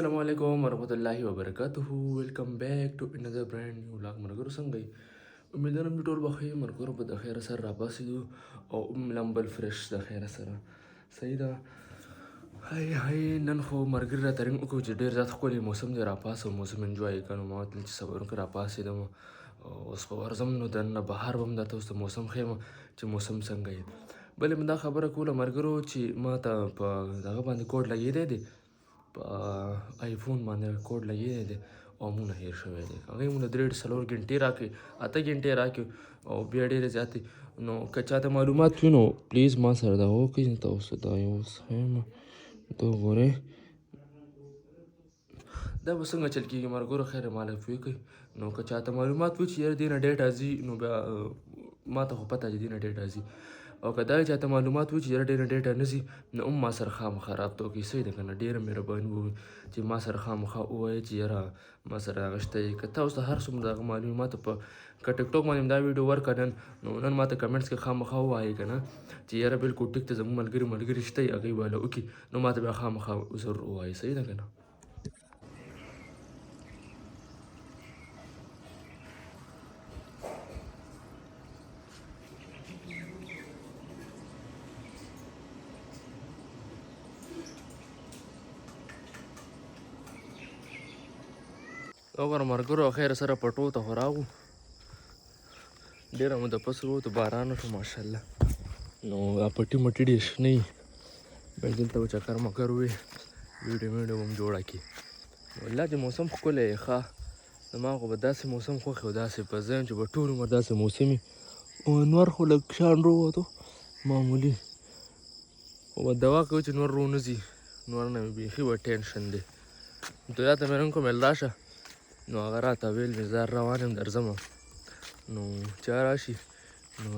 Assalamu alaikum warahmatullahi wabarakatuh. Welcome back to another brand new vlog. مرګرو څنګه یې؟ امیدوارم چې ټول به ښه یې. مرګرو به د خیره سره راپاڅېدو او لمبل فرش د خیره سره صحیح ده. هاي نن خو مرګري راته رنګ وکړو چې ډېر زیات ښکلی موسم دی. راپاڅه موسم انجوای یې کړه. نو ما ورته ویل چې صبر وکړه راپاڅېدم اوس به ورځم نو دننه بهر به هم درته اوس د موسم ښیم چې موسم څنګه یې. بلې مې دا خبره کوله مرګرو چې ما ته په دغه باندې کوډ لګېدی دی په آیفون باندې کوډ لګېدی دی او مونږ نه هېر شوی دی. هغوی مونږ 3-4 ګنټې راکړې 8 ګنټې راکړې او بیا ډېرې زیاتې. نو که چاته معلومات وي نو پلیز ما سره دغه وکړئ. تاسو دا یو ښیم دا وګورئ دا به څنګه چل کېږي مرګرو خیر ماله پوه کړئ. نو که چاته معلومات وي چې یاره دې نه ډېټا ځي نو بیا ما ته خو پته چې دې نه ډېټا ځي او که دا چاته معلومات وي چې یاره ډېر نه ډېټا نه ځي نو هم ما سره خامخا رابطه وکړئ. صحیح ده که نه؟ ډېره مهرباني به وي چې ما سره خامخا ووایئ چې یاره ما سره هغه شته یې. که تاسو ته هر څومره دغه معلوماتو په که ټیک ټاک باندې دا ویډیو ورکړه نن ما ته کمنټس کې خامخا ووایئ که نه چې یاره بلکل ټیک ته زموږ ملګري شته یې هغوی والا وکړي نو ما ته بیا خامخا ضرور ووایئ. صحیح ده که نه؟ وګوره مرګرو خیر سره پټو ته خو راغلو ډېره موده پس ووتو باران وشو ماشاءالله. نو دا پټي مټي ډېر شنه وي بیا دلته به چکر مکر وي ویډیو به هم جوړه کړي. والله چې موسم ښکلی یې ښه زما خو به داسې موسم خوښ او داسې په ذهن چې به ټول عمر داسې موسم وي او انور خو لږ شان رووتو معمولي خو به دوا کوي چې نور رو نه ځي. نور نه مې بیخي به ټینشن دی. دویا ته مې رنګ کومل راشه نو هغه راته ویل مې زه روان یم درځمه نو چا راشي نو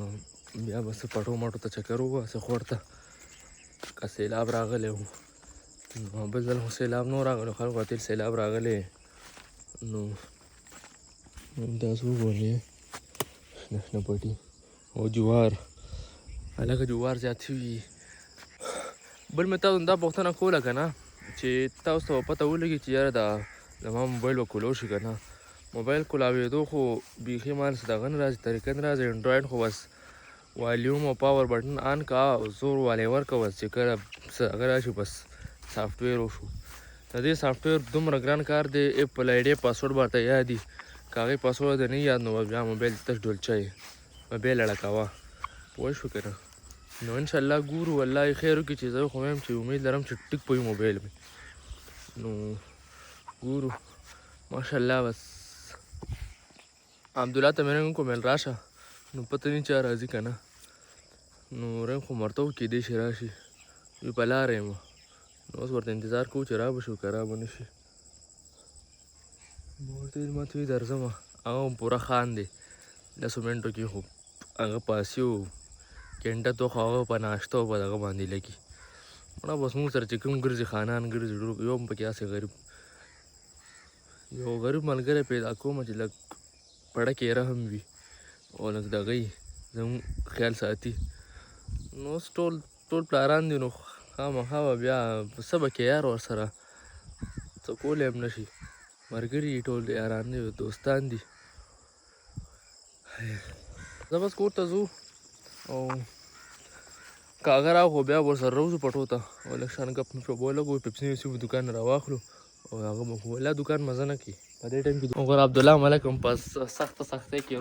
بیا به څه پټو مټو ته چکر وباسې خور ته که سیلاب راغلی و نو بل ځل خو سیلاب نه و راغلی خلکو ته سیلاب راغلی نو داسې وګورئ شنه شنه پټي او جوار هلکه جوار زیات شوي. بل مې تاسو دا پوښتنه کوله که نه چې تاسو ته به پته ولګي چې یاره دا زما موبایل به کولو شي که نه. موبایل کولاوېدو خو بیخي مال څه دغه نه راځي طریقه نه راځي. انډرایډ خو بس والیوم او پاور بټن آن کا او زور والی ورکه بس چې کله څه هغه راشي بس سافټویر وشو. د دې سافټویر دومره ګران کار دی ایپل آی ډی پاسورډ به ورته یاد وي که هغې پاسورډ ته نه یاد نو بیا موبایل تش ډولچه یې به بیا لړه کوه پوه شو که نه. نو انشاءالله ګورو والله خیر وکړي چې زه خو وایم چې امید لرم چې ټیک په وي موبایل مې نو ګورو ماشاءالله. بس عبدالله ته مې رنګ وکړو میل راشه نو پته نه چا راځي که نه نو رنګ خو مرته و کېدی شي راشي وي په لاره یم نو اوس ورته انتظار کوو چې را به شي که را به نه شي. ورته ویل ما ته وي درځمه هغه هم پوره خان دی 10 منټو کې خو هغه پاسي و ګنټه تو خو هغه په ناشته او په دغه باندې لګي مړه بس موږ سره چې کوم ګرځي خانان ګرځي یو هم پکې هسې یو غریب ملګری پیدا کوم چې لږ پړه کې رحم وي او لږ دغه یي زموږ خیال ساتي نو اوس ټول پلاران دي نو خامخا به بیا څه به کې یار ورسره څه کولی هم نه شي. ملګري ټول یاران دي دوستان دي. زه بس کور ته ځو او که هغه راغو بیا به ورسره راوځو پټو ته او لږ شان ګپ مپ به ولګو پیپسي ویپسي به دوکان نه راواخلو او هغه به والله دوکان مزه نه کوي په دې ټایم کې. وګوره عبدالله ملکم په سخته سختۍ کې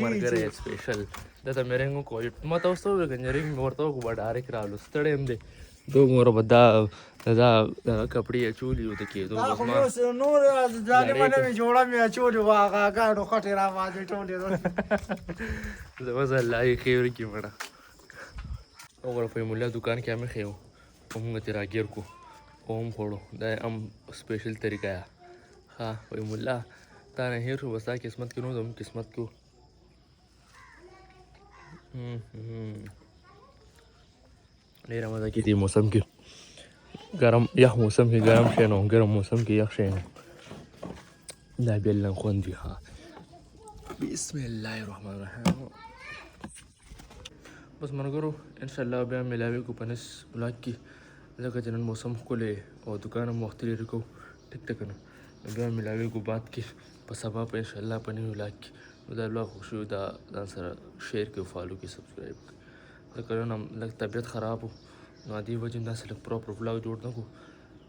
ملګری سپیشل ده ته مې رنګ وکړو ما ته اوس ته وویل که رنګ مې ورته وکړو به ډایرکټ راغلو ستړی هم دی دو مور به دا دغه کپړې اچولي وو د کېدو زما الله یې ښې ورکړي مړه. وګوره په مولا دوکان کې هم ښې و او موږ ترې راګیر کړو او هم خوړو دا هم سپیشل طریقه یه ښه وایي مولا تا نه هېر شو بس تا قسمت کې نو زموږ قسمت کې و. ډېره مزه کې دې موسم کې ګرم یخ موسم کې ګرم شی نه ګرم موسم کې یخ شی نه دا بیا لږ خوند وي. ښه بسم الله الرحمن الرحیم. بس ملګرو انشاءالله بیا ملاوي کو په نس بلاک کې ځکه چې نن موسم ښکلی او دوکان هم وختي لرې کوو ټیک ده که نه. نو بیا ملاوېږو بعد کې په سبا په انشاءالله په نوي ولاګ کې. نو دا ولاګ خوښ شوي دا ځان سره شیر کړئ فالو کړئ سبسکرایب کړئ. ځکه نن هم لږ طبیعت خراب و نو دې وجې داسې لږ پراپر ولاګ جوړ نه کړو.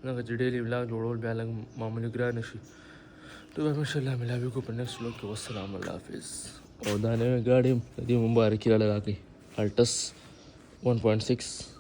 ځکه چې ډیلي ولاګ جوړول بیا لږ معمولي ګرانه شي. نو بیا انشاءالله ملاوېږو په نیکسټ ولاګ کې. والسلام الله حافظ. او دا نوې ګاډي د دې مبارکي راله راکړئ الټس 1.6